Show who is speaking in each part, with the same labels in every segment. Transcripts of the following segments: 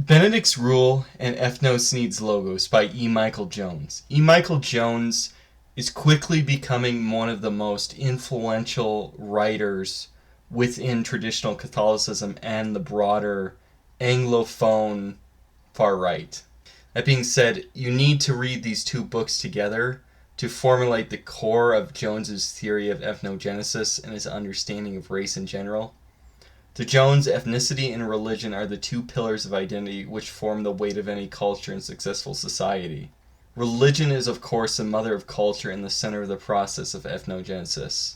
Speaker 1: Benedict's Rule and Ethnos Needs Logos by E. Michael Jones. E. Michael Jones is quickly becoming one of the most influential writers within traditional Catholicism and the broader Anglophone far right. That being said, you need to read these two books together to formulate the core of Jones's theory of ethnogenesis and his understanding of race in general. To Jones, ethnicity and religion are the two pillars of identity which form the weight of any culture and successful society. Religion is, of course, the mother of culture and the center of the process of ethnogenesis.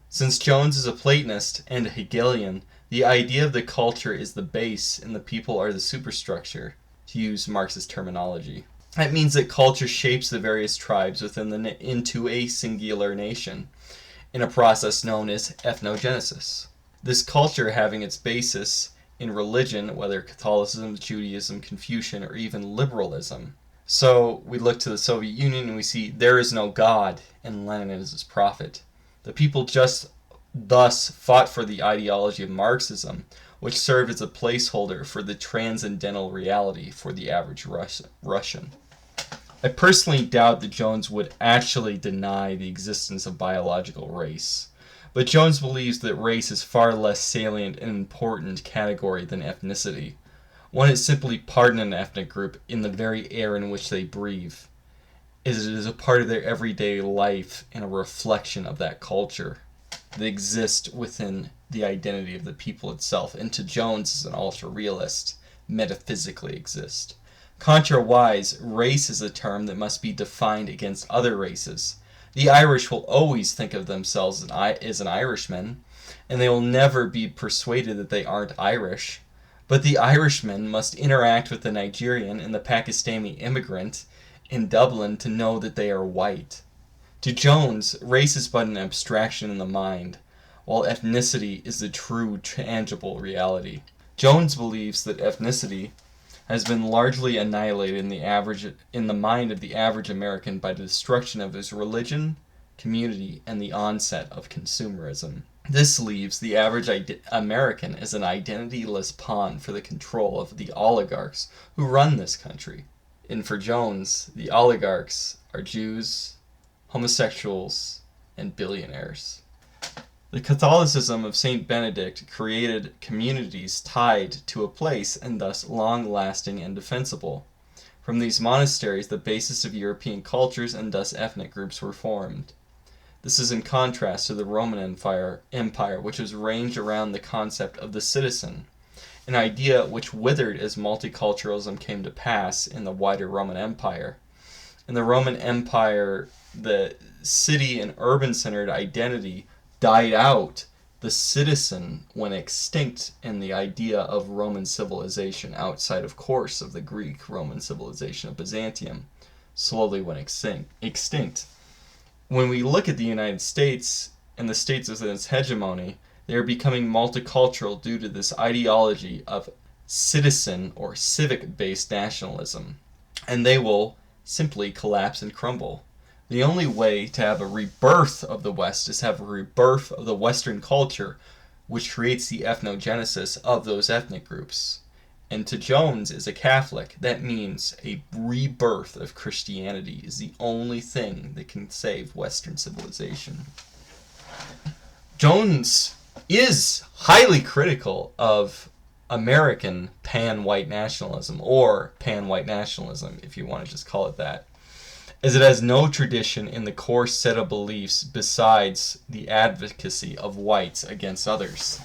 Speaker 1: Since Jones is a Platonist and a Hegelian, the idea of the culture is the base and the people are the superstructure, to use Marxist terminology. That means that culture shapes the various tribes into a singular nation, in a process known as ethnogenesis. This culture having its basis in religion, whether Catholicism, Judaism, Confucian, or even liberalism. So we look to the Soviet Union and we see there is no God, and Lenin is his prophet. The people just thus fought for the ideology of Marxism, which served as a placeholder for the transcendental reality for the average Russian. I personally doubt that Jones would actually deny the existence of biological race. But Jones believes that race is far less salient and important category than ethnicity. One is simply part in an ethnic group in the very air in which they breathe, as it is a part of their everyday life and a reflection of that culture that exists within the identity of the people itself, and to Jones, as an ultra-realist, metaphysically exist. Contrawise, race is a term that must be defined against other races. The Irish will always think of themselves as an Irishman, and they will never be persuaded that they aren't Irish. But the Irishman must interact with the Nigerian and the Pakistani immigrant in Dublin to know that they are white. To Jones, race is but an abstraction in the mind, while ethnicity is the true, tangible reality. Jones believes that ethnicity has been largely annihilated in the mind of the average American by the destruction of his religion, community, and the onset of consumerism. This leaves the average American as an identityless pawn for the control of the oligarchs who run this country. And for Jones, the oligarchs are Jews, homosexuals, and billionaires. The Catholicism of St. Benedict created communities tied to a place and thus long-lasting and defensible. From these monasteries, the basis of European cultures and thus ethnic groups were formed. This is in contrast to the Roman Empire, which was ranged around the concept of the citizen, an idea which withered as multiculturalism came to pass in the wider Roman Empire. In the Roman Empire, the city and urban-centered identity died out. The citizen went extinct, and the idea of Roman civilization, outside of course of the Greek-Roman civilization of Byzantium, slowly went extinct. When we look at the United States and the states within its hegemony, they are becoming multicultural due to this ideology of citizen or civic-based nationalism, and they will simply collapse and crumble. The only way to have a rebirth of the West is to have a rebirth of the Western culture, which creates the ethnogenesis of those ethnic groups. And to Jones, as a Catholic, that means a rebirth of Christianity is the only thing that can save Western civilization. Jones is highly critical of American pan-white nationalism, or pan-white nationalism, if you want to just call it that, as it has no tradition in the core set of beliefs besides the advocacy of whites against others.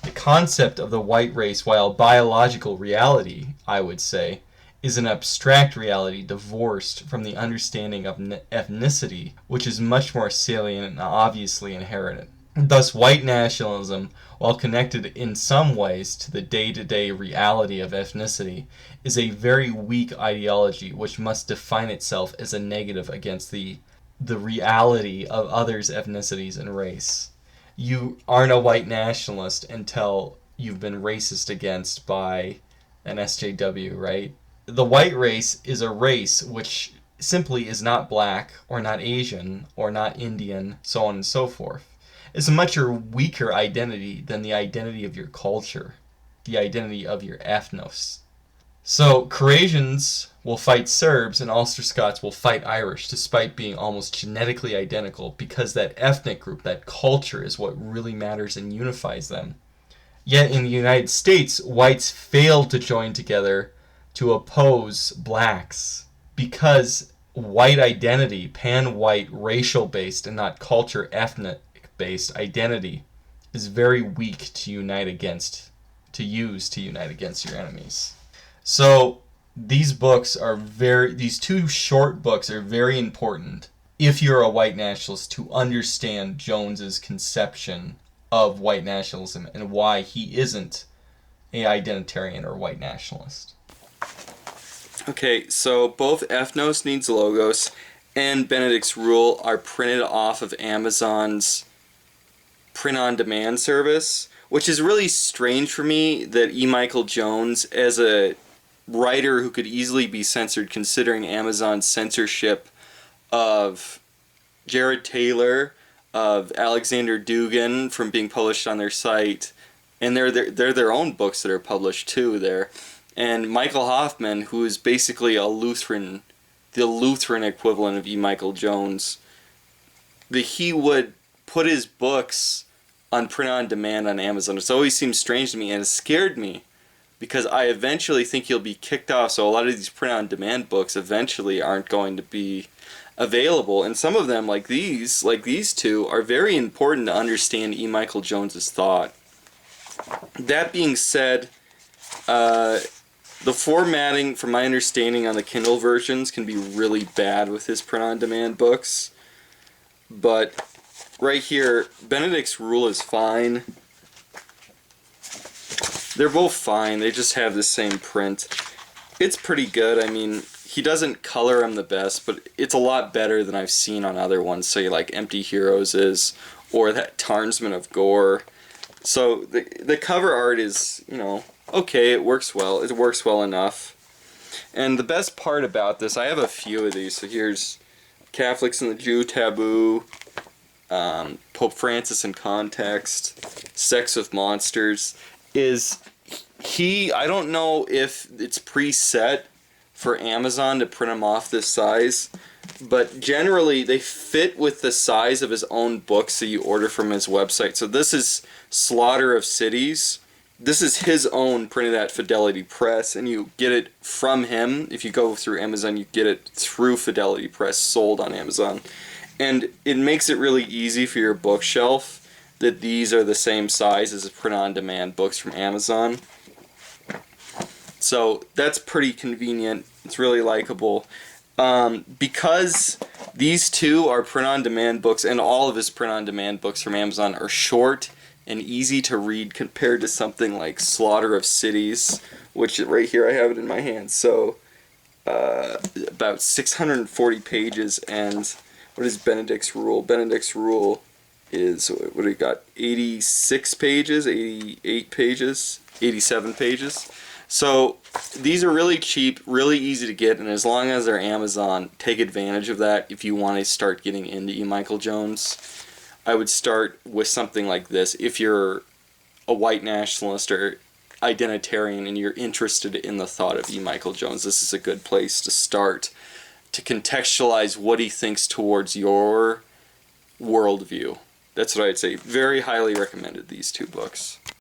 Speaker 1: The concept of the white race, while biological reality, I would say, is an abstract reality divorced from the understanding of ethnicity, which is much more salient and obviously inherited. Thus, white nationalism, while connected in some ways to the day-to-day reality of ethnicity, is a very weak ideology which must define itself as a negative against the reality of others' ethnicities and race. You aren't a white nationalist until you've been racist against by an SJW, right? The white race is a race which simply is not black, or not Asian, or not Indian, so on and so forth. It's a much weaker identity than the identity of your culture, the identity of your ethnos. So Croatians will fight Serbs and Ulster Scots will fight Irish despite being almost genetically identical, because that ethnic group, that culture, is what really matters and unifies them. Yet in the United States, whites failed to join together to oppose blacks because white identity, pan-white, racial-based and not culture, ethnic-based identity, is very weak to use to unite against your enemies. So these two short books are very important if you're a white nationalist to understand Jones's conception of white nationalism and why he isn't a identitarian or white nationalist.
Speaker 2: Okay, so both Ethnos Needs Logos and Benedict's Rule are printed off of Amazon's print-on-demand service, which is really strange for me that E. Michael Jones, as a writer who could easily be censored considering Amazon's censorship of Jared Taylor, of Alexander Dugan from being published on their site, and they're their own books that are published too there, and Michael Hoffman, who is basically a Lutheran, the Lutheran equivalent of E. Michael Jones, that he would put his books on print on demand on Amazon. It's always seemed strange to me, and it scared me because I eventually think he'll be kicked off. So a lot of these print on demand books eventually aren't going to be available, and some of them, like these two, are very important to understand E. Michael Jones's thought. That being said, the formatting, from my understanding, on the Kindle versions can be really bad with his print-on-demand books. But right here, Benedict's Rule is fine. They're both fine. They just have the same print. It's pretty good. I mean, he doesn't color them the best, but it's a lot better than I've seen on other ones, say like Empty Heroes is, or that Tarnsman of Gore. So the cover art is, okay, it works well. It works well enough. And the best part about this, I have a few of these. So here's Catholics and the Jew Taboo, Pope Francis in Context, Sex with Monsters. I don't know if it's preset for Amazon to print them off this size, but generally they fit with the size of his own books that you order from his website. So this is Slaughter of Cities. This is his own, printed at Fidelity Press, and you get it from him. If you go through Amazon, you get it through Fidelity Press, sold on Amazon. And it makes it really easy for your bookshelf that these are the same size as print-on-demand books from Amazon. So that's pretty convenient. It's really likable. Because these two are print-on-demand books, and all of his print-on-demand books from Amazon are short and easy to read compared to something like Slaughter of Cities, which right here I have it in my hand. So about 640 pages. And what is Benedict's Rule? Benedict's Rule is, what do we got, 86 pages, 88 pages, 87 pages. So these are really cheap, really easy to get, and as long as they're Amazon, take advantage of that if you want to start getting into E. Michael Jones. I would start with something like this. If you're a white nationalist or identitarian and you're interested in the thought of E. Michael Jones, this is a good place to start to contextualize what he thinks towards your worldview. That's what I'd say. Very highly recommended, these two books.